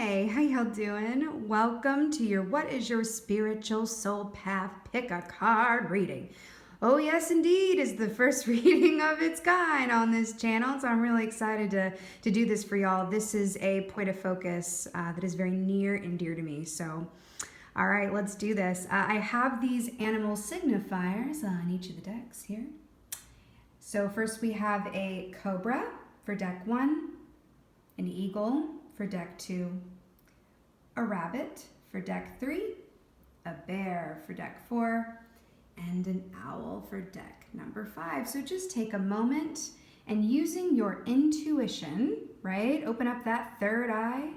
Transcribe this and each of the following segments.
Hey, how y'all doing? Welcome to your What is Your Spiritual Soul Path Pick a Card reading. Oh yes, indeed, is the first reading of its kind on this channel, so I'm really excited to do this for y'all. This is a point of focus that is very near and dear to me, so all right, let's do this. I have these animal signifiers on each of the decks here. So first we have a cobra for deck 1, an eagle for deck 2, a rabbit for deck 3, a bear for deck 4, and an owl for deck number 5. So just take a moment and using your intuition, right? Open up that third eye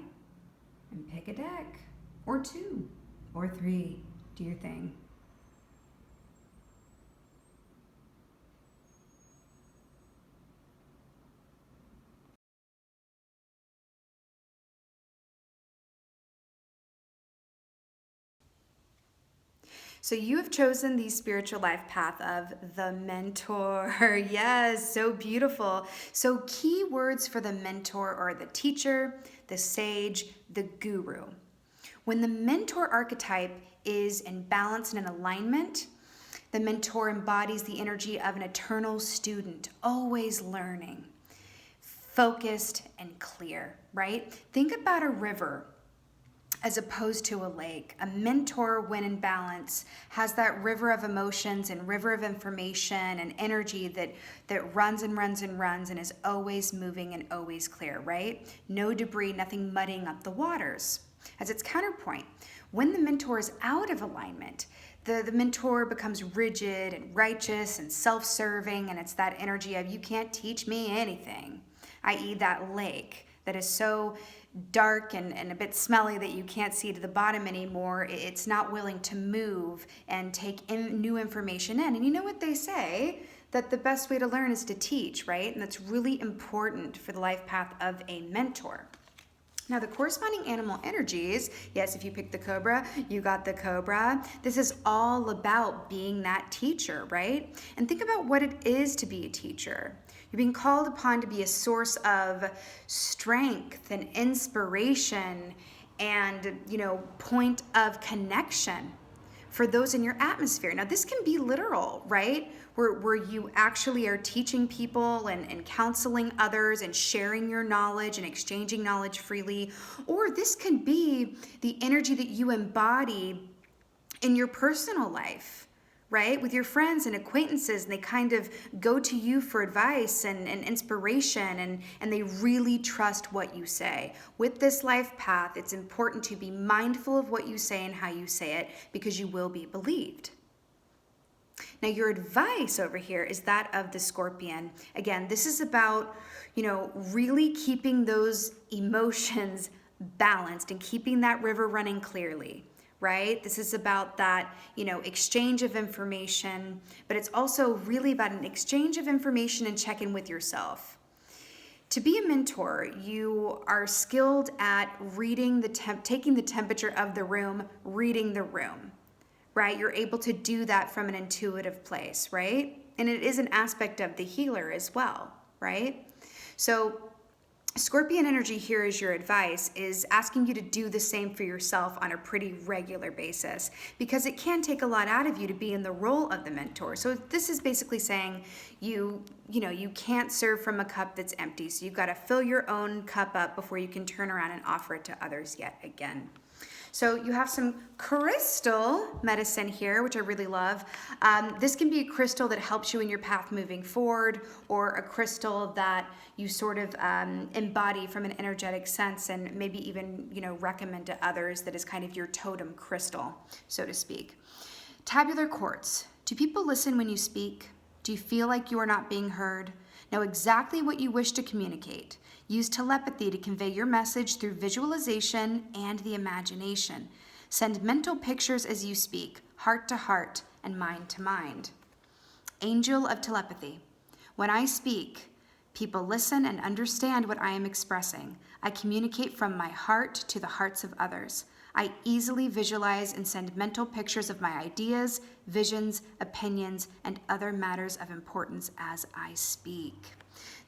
and pick a deck, or 2, or 3. Do your thing. So you have chosen the spiritual life path of the mentor. Yes, so beautiful. So key words for the mentor are the teacher, the sage, the guru. When the mentor archetype is in balance and in alignment, the mentor embodies the energy of an eternal student, always learning, focused and clear, right? Think about a river as opposed to a lake. A mentor, when in balance, has that river of emotions and river of information and energy that runs and runs and runs and is always moving and always clear, right? No debris, nothing muddying up the waters. As its counterpoint, when the mentor is out of alignment, the mentor becomes rigid and righteous and self-serving, and it's that energy of, you can't teach me anything, i.e. that lake that is so dark and a bit smelly that you can't see to the bottom anymore. It's not willing to move and take in new information in. And you know what they say? That the best way to learn is to teach, right? And that's really important for the life path of a mentor. Now the corresponding animal energies, yes, if you pick the cobra, you got the cobra. This is all about being that teacher, right? And think about what it is to be a teacher. You're being called upon to be a source of strength and inspiration and, point of connection for those in your atmosphere. Now, this can be literal, right? Where you actually are teaching people and counseling others and sharing your knowledge and exchanging knowledge freely. Or this can be the energy that you embody in your personal life, right? With your friends and acquaintances, and they kind of go to you for advice and inspiration, and they really trust what you say. With this life path, it's important to be mindful of what you say and how you say it, because you will be believed. Now, your advice over here is that of the scorpion. Again, this is about, really keeping those emotions balanced and keeping that river running clearly, right? This is about that, exchange of information, but it's also really about an exchange of information and check-in with yourself. To be a mentor, you are skilled at reading taking the temperature of the room, reading the room, right? You're able to do that from an intuitive place, right? And it is an aspect of the healer as well, right? So Scorpion energy here is your advice, is asking you to do the same for yourself on a pretty regular basis, because it can take a lot out of you to be in the role of the mentor. So this is basically saying you can't serve from a cup that's empty. So you've got to fill your own cup up before you can turn around and offer it to others yet again. So you have some crystal medicine here, which I really love. This can be a crystal that helps you in your path moving forward, or a crystal that you sort of embody from an energetic sense, and maybe even recommend to others, that is kind of your totem crystal, so to speak. Tabular quartz. Do people listen when you speak? Do you feel like you are not being heard? Know exactly what you wish to communicate. Use telepathy to convey your message through visualization and the imagination. Send mental pictures as you speak, heart to heart and mind to mind. Angel of telepathy. When I speak, people listen and understand what I am expressing. I communicate from my heart to the hearts of others. I easily visualize and send mental pictures of my ideas, visions, opinions, and other matters of importance as I speak.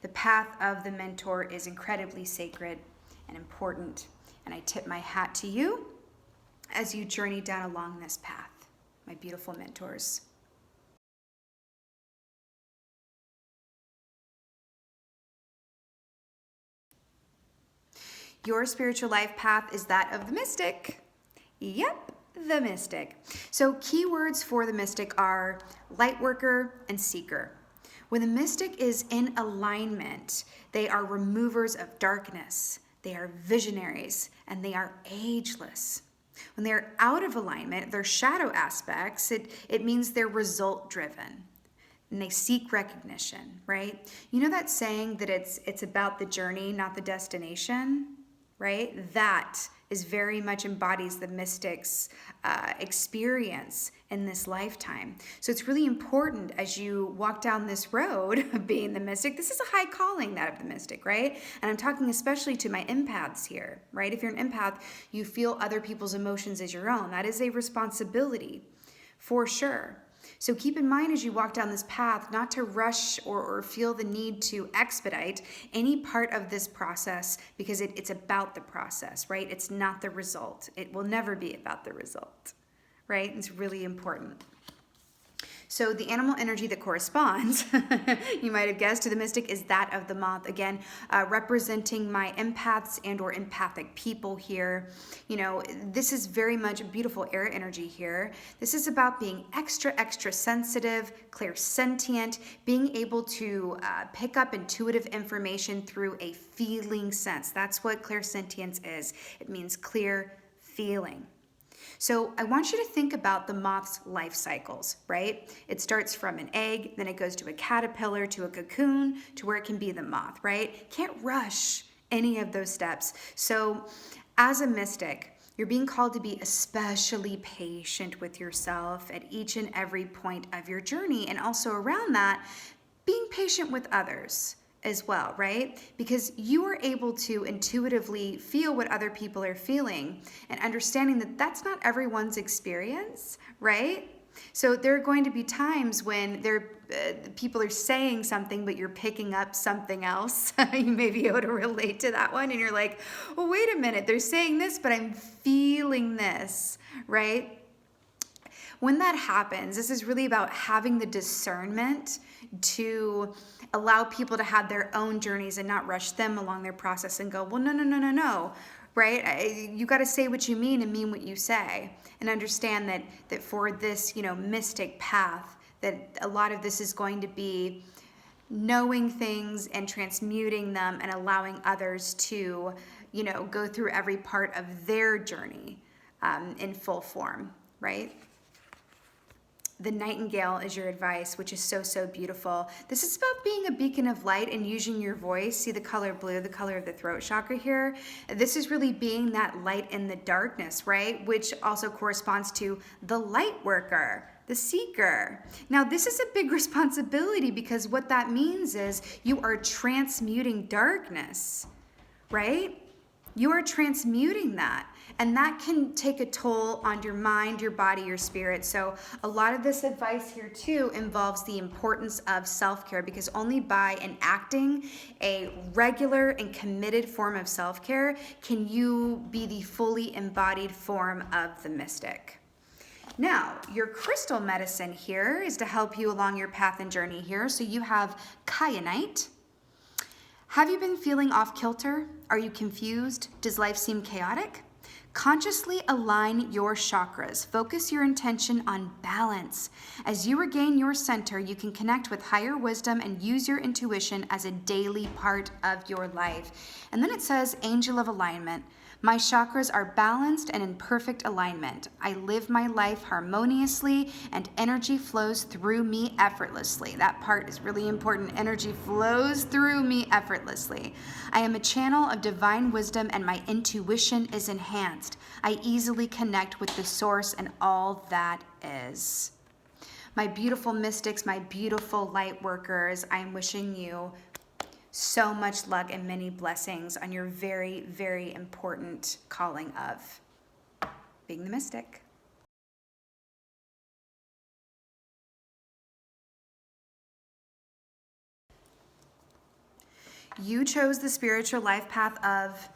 The path of the mentor is incredibly sacred and important. And I tip my hat to you as you journey down along this path, my beautiful mentors. Your spiritual life path is that of the mystic. Yep, the mystic. So keywords for the mystic are light worker and seeker. When the mystic is in alignment, they are removers of darkness, they are visionaries, and they are ageless. When they're out of alignment, their shadow aspects, it means they're result driven. And they seek recognition, right? You know that saying that it's about the journey, not the destination, right? That is very much embodies the mystic's experience in this lifetime. So it's really important as you walk down this road of being the mystic. This is a high calling, that of the mystic, right? And I'm talking especially to my empaths here, right? If you're an empath, you feel other people's emotions as your own. That is a responsibility for sure. So keep in mind as you walk down this path not to rush or feel the need to expedite any part of this process, because it's about the process, right? It's not the result. It will never be about the result, right? It's really important. So the animal energy that corresponds, you might have guessed, to the mystic is that of the moth. Again, representing my empaths and or empathic people here. You know, this is very much beautiful air energy here. This is about being extra sensitive, clairsentient, being able to pick up intuitive information through a feeling sense. That's what clairsentience is. It means clear feeling. So I want you to think about the moth's life cycles, right? It starts from an egg, then it goes to a caterpillar, to a cocoon, to where it can be the moth, right? Can't rush any of those steps. So as a mystic, you're being called to be especially patient with yourself at each and every point of your journey. And also around that, being patient with others as well, right? Because you are able to intuitively feel what other people are feeling and understanding that that's not everyone's experience, right? So there are going to be times when people are saying something, but you're picking up something else. You may be able to relate to that one, and you're like, well, wait a minute, they're saying this, but I'm feeling this, right? When that happens, this is really about having the discernment to allow people to have their own journeys and not rush them along their process and go, well, no, right? You got to say what you mean and mean what you say, and understand that for this, mystic path, that a lot of this is going to be knowing things and transmuting them and allowing others to, go through every part of their journey in full form, right? The nightingale is your advice, which is so beautiful. This is about being a beacon of light and using your voice. See the color blue, the color of the throat chakra here? This is really being that light in the darkness, right? Which also corresponds to the light worker, the seeker. Now, this is a big responsibility, because what that means is you are transmuting darkness, right? You are transmuting that. And that can take a toll on your mind, your body, your spirit. So a lot of this advice here too involves the importance of self-care, because only by enacting a regular and committed form of self-care can you be the fully embodied form of the mystic. Now, your crystal medicine here is to help you along your path and journey here. So you have kyanite. Have you been feeling off kilter? Are you confused? Does life seem chaotic? Consciously align your chakras. Focus your intention on balance. As you regain your center, you can connect with higher wisdom and use your intuition as a daily part of your life. And then it says, Angel of Alignment. My chakras are balanced and in perfect alignment. I live my life harmoniously and energy flows through me effortlessly. That part is really important. Energy flows through me effortlessly. I am a channel of divine wisdom and my intuition is enhanced. I easily connect with the source and all that is. My beautiful mystics, my beautiful light workers, I am wishing you so much luck and many blessings on your very important calling of being the mystic. You chose the spiritual life path of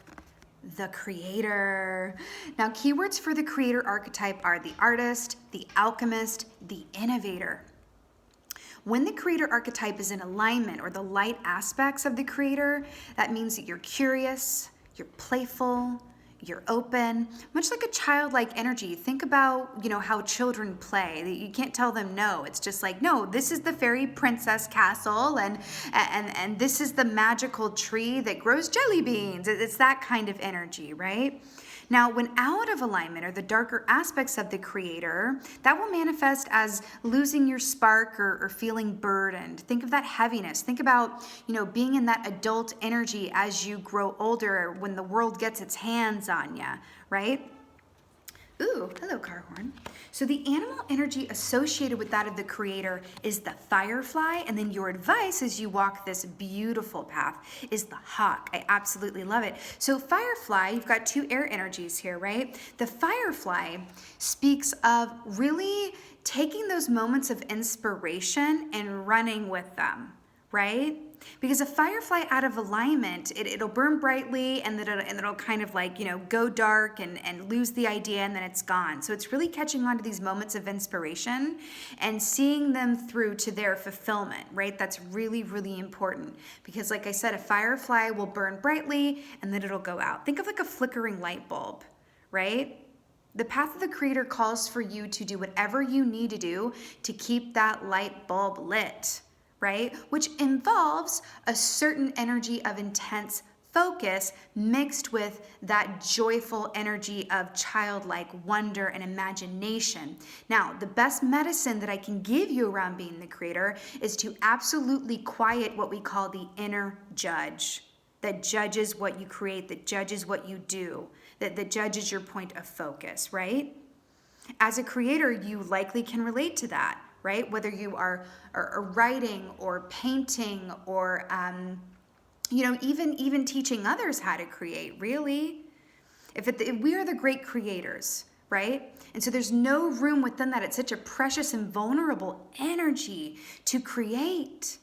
the creator. Now, keywords for the creator archetype are the artist, the alchemist, the innovator. When the creator archetype is in alignment, or the light aspects of the creator, that means that you're curious, you're playful, you're open, much like a childlike energy. Think about, how children play. You can't tell them no. It's just like, no, this is the fairy princess castle, and this is the magical tree that grows jelly beans. It's that kind of energy, right? Now, when out of alignment, or the darker aspects of the creator, that will manifest as losing your spark, or feeling burdened. Think of that heaviness. Think about, being in that adult energy as you grow older, when the world gets its hands on you, right? Ooh, hello, car horn. So the animal energy associated with that of the creator is the firefly, and then your advice as you walk this beautiful path is the hawk. I absolutely love it. So firefly, you've got two air energies here, right? The firefly speaks of really taking those moments of inspiration and running with them, right? Because a firefly out of alignment, it'll burn brightly, and then it'll kind of like, go dark and lose the idea, and then it's gone. So it's really catching on to these moments of inspiration and seeing them through to their fulfillment, right? That's really, really important, because like I said, a firefly will burn brightly and then it'll go out. Think of like a flickering light bulb, right? The path of the creator calls for you to do whatever you need to do to keep that light bulb lit, right? Which involves a certain energy of intense focus mixed with that joyful energy of childlike wonder and imagination. Now, the best medicine that I can give you around being the creator is to absolutely quiet what we call the inner judge, that judges what you create, that judges what you do, that judges your point of focus, right? As a creator, you likely can relate to that, right? Whether you are writing or painting, or even teaching others how to create, really. If we are the great creators, right? And so there's no room within that. It's such a precious and vulnerable energy to create.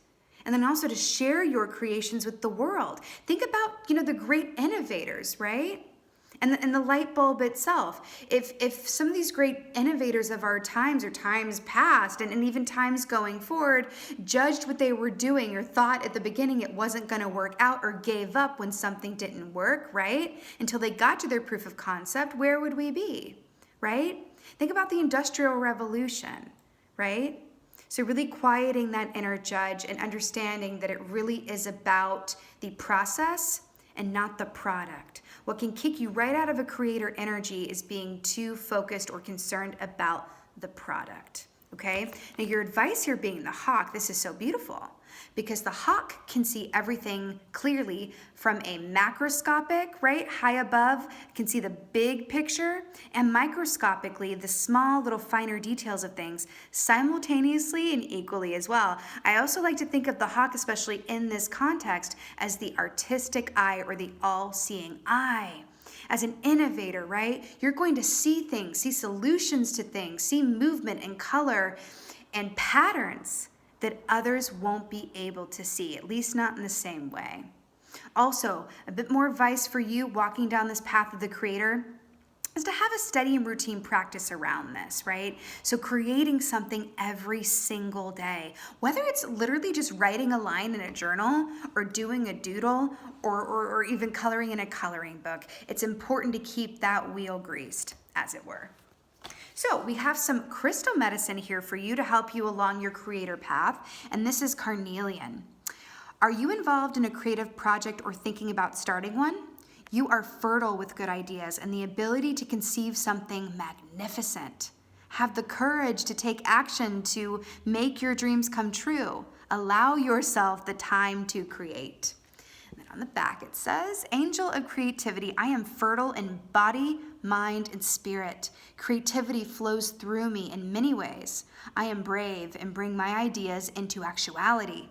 And then also to share your creations with the world. Think about, the great innovators, right? And the light bulb itself. If some of these great innovators of our times, or times past, and even times going forward, judged what they were doing, or thought at the beginning it wasn't going to work out, or gave up when something didn't work, right? Until they got to their proof of concept, where would we be, right? Think about the Industrial Revolution, right? So really quieting that inner judge and understanding that it really is about the process and not the product. What can kick you right out of a creator energy is being too focused or concerned about the product, okay? Now your advice here being the hawk, this is so beautiful, because the hawk can see everything clearly from a macroscopic, right, high above, can see the big picture, and microscopically, the small little finer details of things, simultaneously and equally as well. I also like to think of the hawk, especially in this context, as the artistic eye, or the all-seeing eye. As an innovator, right, you're going to see things, see solutions to things, see movement and color and patterns that others won't be able to see, at least not in the same way. Also, a bit more advice for you walking down this path of the creator is to have a steady and routine practice around this, right? So creating something every single day, whether it's literally just writing a line in a journal, or doing a doodle, or even coloring in a coloring book, it's important to keep that wheel greased, as it were. So we have some crystal medicine here for you to help you along your creator path, and this is carnelian. Are you involved in a creative project or thinking about starting one? You are fertile with good ideas and the ability to conceive something magnificent. Have the courage to take action to make your dreams come true. Allow yourself the time to create. And then on the back it says, Angel of Creativity, I am fertile in body, mind, and spirit. Creativity flows through me in many ways. I am brave and bring my ideas into actuality.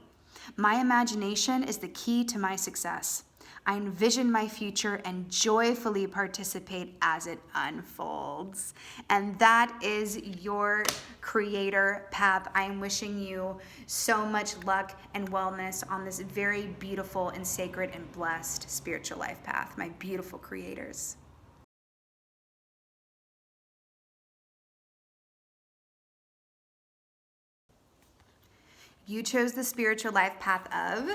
My imagination is the key to my success. I envision my future and joyfully participate as it unfolds. And that is your creator path. I am wishing you so much luck and wellness on this very beautiful and sacred and blessed spiritual life path, my beautiful creators. You chose the spiritual life path of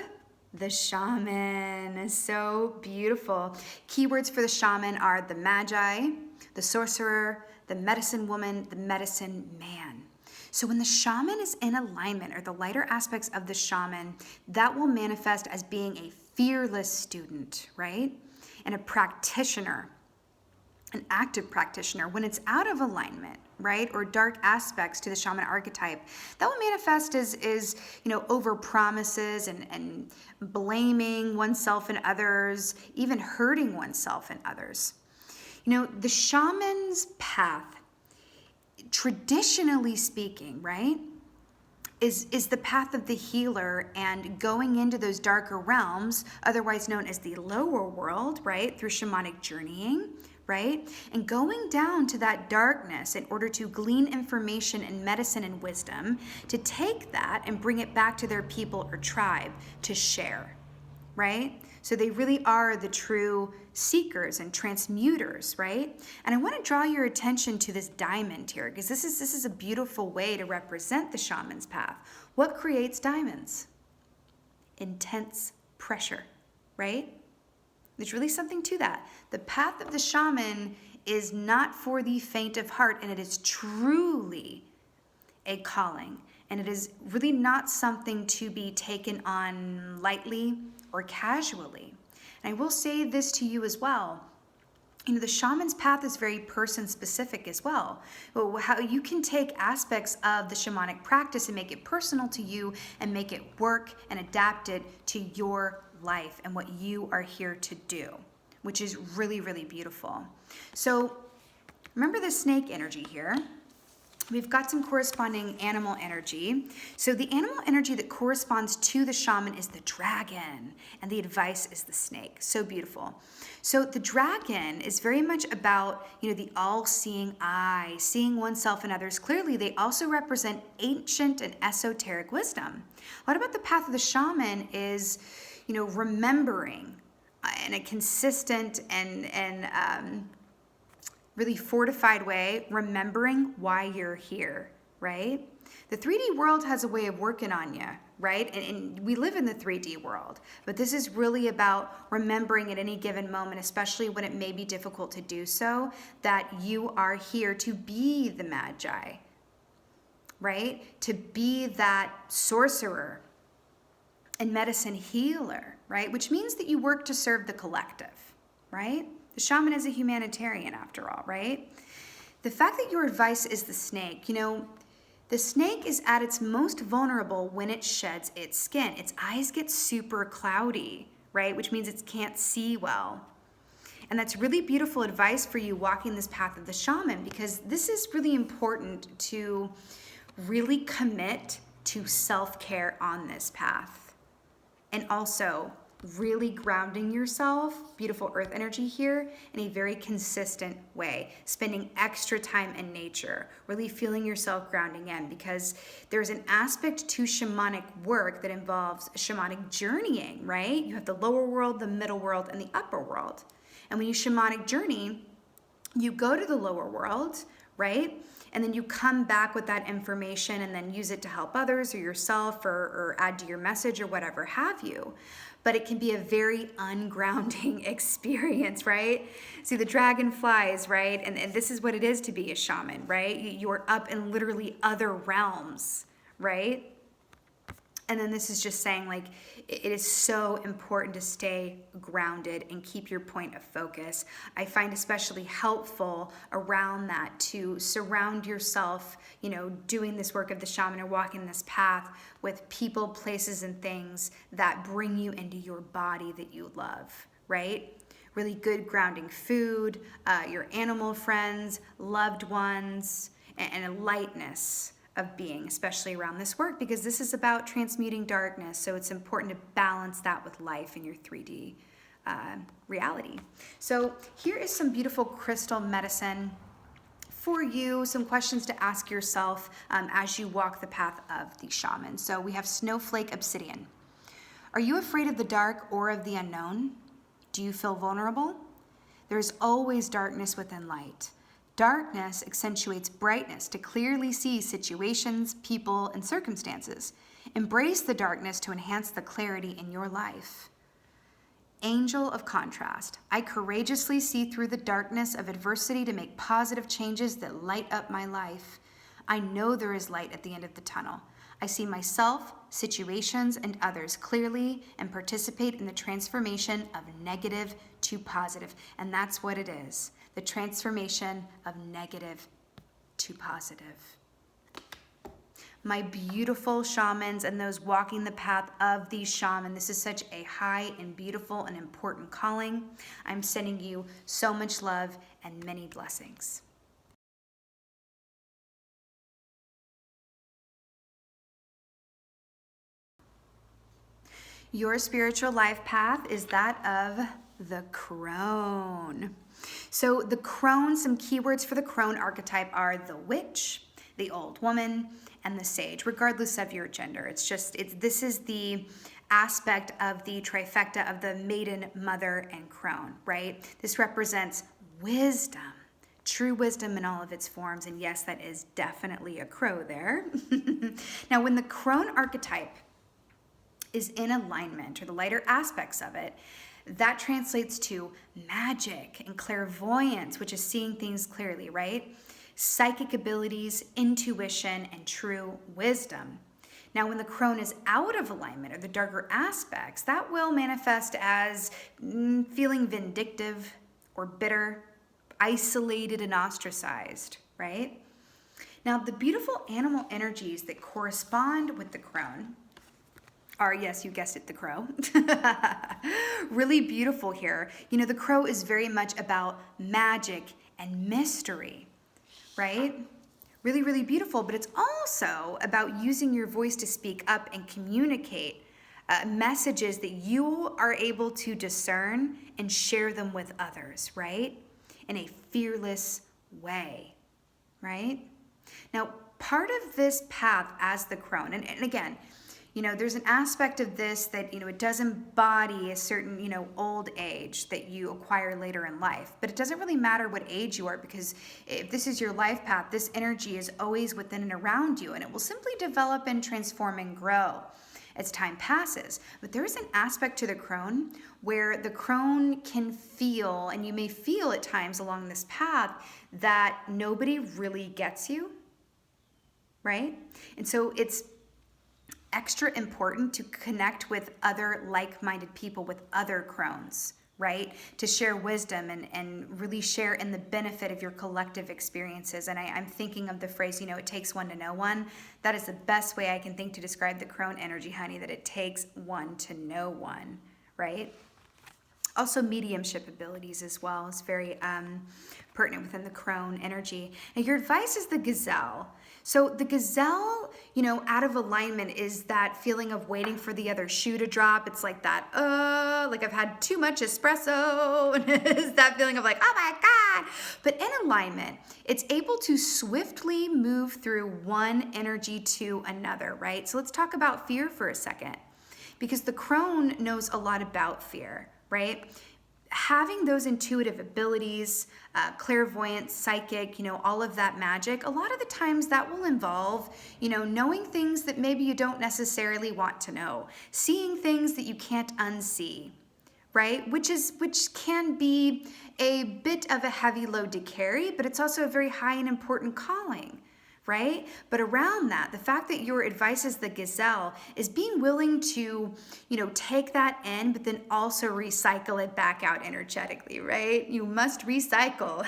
the shaman. So beautiful. Keywords for the shaman are the magi, the sorcerer, the medicine woman, the medicine man. So when the shaman is in alignment, or the lighter aspects of the shaman, that will manifest as being a fearless student, right? And a practitioner, an active practitioner. When it's out of alignment, right, or dark aspects to the shaman archetype, that will manifest as over promises and blaming oneself and others, even hurting oneself and others. The shaman's path, traditionally speaking, right, is the path of the healer and going into those darker realms, otherwise known as the lower world, right, through shamanic journeying, right? And going down to that darkness in order to glean information and medicine and wisdom, to take that and bring it back to their people or tribe to share, right? So they really are the true seekers and transmuters, right? And I want to draw your attention to this diamond here, because this is a beautiful way to represent the shaman's path. What creates diamonds? Intense pressure, right? There's really something to that. The path of the shaman is not for the faint of heart, and it is truly a calling. And it is really not something to be taken on lightly or casually. And I will say this to you as well. The shaman's path is very person specific as well. How you can take aspects of the shamanic practice and make it personal to you and make it work and adapt it to your life and what you are here to do, which is really, really beautiful. So remember the snake energy here. We've got some corresponding animal energy. So the animal energy that corresponds to the shaman is the dragon, and the advice is the snake. So beautiful. So the dragon is very much about, the all-seeing eye, seeing oneself and others clearly. They also represent ancient and esoteric wisdom. What about the path of the shaman is, remembering in a consistent and really fortified way, remembering why you're here, right? The 3D world has a way of working on you, right? And we live in the 3D world, but this is really about remembering at any given moment, especially when it may be difficult to do so, that you are here to be the magi, right? To be that sorcerer and medicine healer, right? Which means that you work to serve the collective, right? The shaman is a humanitarian after all, right? The fact that your advice is the snake, the snake is at its most vulnerable when it sheds its skin. Its eyes get super cloudy, right? Which means it can't see well. And that's really beautiful advice for you walking this path of the shaman, because this is really important to really commit to self-care on this path. And also really grounding yourself, beautiful earth energy here, in a very consistent way, spending extra time in nature, really feeling yourself grounding in, because there's an aspect to shamanic work that involves shamanic journeying, right? You have the lower world, the middle world, and the upper world. And when you shamanic journey, you go to the lower world, right? And then you come back with that information and then use it to help others or yourself or add to your message or whatever have you. But it can be a very ungrounding experience, right? See, the dragon flies, right? And this is what it is to be a shaman, right? You're up in literally other realms, right? And then this is just saying, like, it is so important to stay grounded and keep your point of focus. I find especially helpful around that to surround yourself, doing this work of the shaman or walking this path with people, places, and things that bring you into your body that you love, right? Really good grounding food, your animal friends, loved ones, and a lightness of being, especially around this work, because this is about transmuting darkness. So it's important to balance that with life in your 3D reality. So here is some beautiful crystal medicine for you, some questions to ask yourself as you walk the path of the shaman. So we have snowflake obsidian. Are you afraid of the dark or of the unknown? Do you feel vulnerable? There's always darkness within light. Darkness accentuates brightness to clearly see situations, people, and circumstances. Embrace the darkness to enhance the clarity in your life. Angel of contrast. I courageously see through the darkness of adversity to make positive changes that light up my life. I know there is light at the end of the tunnel. I see myself, situations, and others clearly and participate in the transformation of negative to positive. And that's what it is, the transformation of negative to positive. My beautiful shamans and those walking the path of these shamans, this is such a high and beautiful and important calling. I'm sending you so much love and many blessings. Your spiritual life path is that of the crone. So the crone, some keywords for the crone archetype are the witch, the old woman, and the sage, regardless of your gender. This is the aspect of the trifecta of the maiden, mother, and crone, right? This represents wisdom, true wisdom in all of its forms. And yes, that is definitely a crow there. Now, when the crone archetype is in alignment, or the lighter aspects of it, that translates to magic and clairvoyance, which is seeing things clearly, right? Psychic abilities, intuition, and true wisdom. Now, when the crone is out of alignment, or the darker aspects, that will manifest as feeling vindictive or bitter, isolated and ostracized, right? Now, the beautiful animal energies that correspond with the crone are, yes, you guessed it, the crow. Really beautiful here. You know, the crow is very much about magic and mystery, right? Really, really beautiful, but it's also about using your voice to speak up and communicate messages that you are able to discern and share them with others, right? In a fearless way, right? Now, part of this path as the crone, and again, you know, there's an aspect of this that, you know, it does embody a certain, you know, old age that you acquire later in life. But it doesn't really matter what age you are, because if this is your life path, this energy is always within and around you, and it will simply develop and transform and grow as time passes. But there is an aspect to the crone where the crone can feel, and you may feel at times along this path, that nobody really gets you, right? And so it's extra important to connect with other like-minded people, with other crones, right? To share wisdom and really share in the benefit of your collective experiences. And I'm thinking of the phrase, you know, it takes one to know one. That is the best way I can think to describe the crone energy, honey, that it takes one to know one, right? Also, mediumship abilities as well is very pertinent within the crone energy. And your advice is the gazelle. So the gazelle, you know, out of alignment is that feeling of waiting for the other shoe to drop. It's like that, like I've had too much espresso. And it's that feeling of like, oh my God. But in alignment, it's able to swiftly move through one energy to another, right? So let's talk about fear for a second, because the crone knows a lot about fear, right? Having those intuitive abilities, clairvoyant, psychic, you know, all of that magic, a lot of the times that will involve, you know, knowing things that maybe you don't necessarily want to know, seeing things that you can't unsee, right? Which can be a bit of a heavy load to carry, but it's also a very high and important calling, right? But around that, the fact that your advice is the gazelle is being willing to, you know, take that in, but then also recycle it back out energetically, right? You must recycle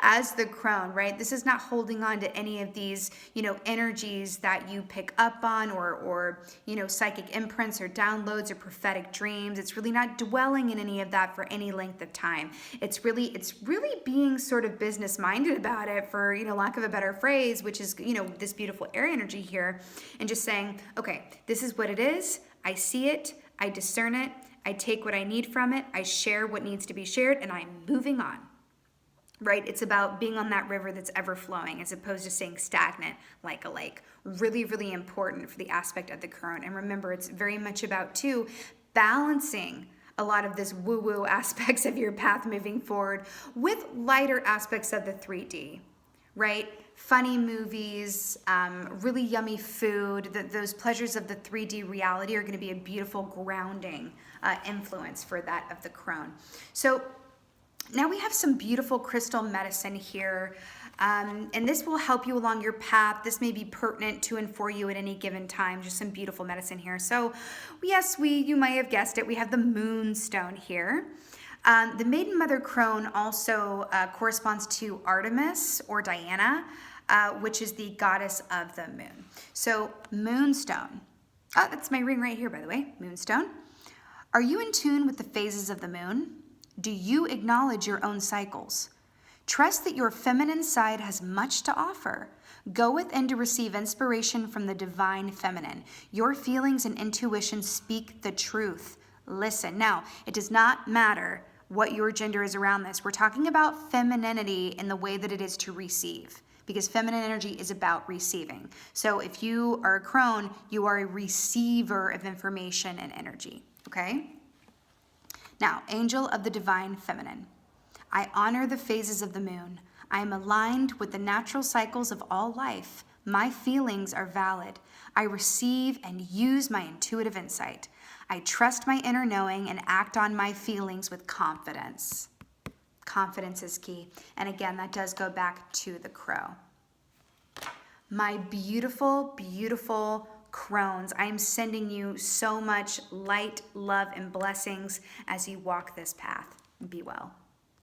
as the crone, right? This is not holding on to any of these, you know, energies that you pick up on or, you know, psychic imprints or downloads or prophetic dreams. It's really not dwelling in any of that for any length of time. It's really being sort of business minded about it, for, you know, lack of a better phrase, which is, you know, this beautiful air energy here, and just saying, okay, this is what it is. I see it, I discern it, I take what I need from it, I share what needs to be shared, and I'm moving on. Right? It's about being on that river that's ever flowing as opposed to staying stagnant like a lake. Really, really important for the aspect of the crone. And remember, it's very much about, too, balancing a lot of this woo-woo aspects of your path moving forward with lighter aspects of the 3D, right? Funny movies, really yummy food. Those pleasures of the 3D reality are going to be a beautiful grounding influence for that of the crone. So now we have some beautiful crystal medicine here, and this will help you along your path. This may be pertinent to and for you at any given time, just some beautiful medicine here. So yes, you might have guessed it, we have the moonstone here. The Maiden Mother Crone also corresponds to Artemis or Diana, which is the goddess of the moon. So moonstone, that's my ring right here, by the way, moonstone. Are you in tune with the phases of the moon? Do you acknowledge your own cycles? Trust that your feminine side has much to offer. Go within to receive inspiration from the divine feminine. Your feelings and intuition speak the truth. Listen. Now, it does not matter what your gender is around this. We're talking about femininity in the way that it is to receive, because feminine energy is about receiving. So if you are a crone, you are a receiver of information and energy, okay? Now, angel of the divine feminine. I honor the phases of the moon. I am aligned with the natural cycles of all life. My feelings are valid. I receive and use my intuitive insight. I trust my inner knowing and act on my feelings with confidence. Confidence is key. And again, that does go back to the crow. My beautiful, beautiful crones, I am sending you so much light, love, and blessings as you walk this path. Be well.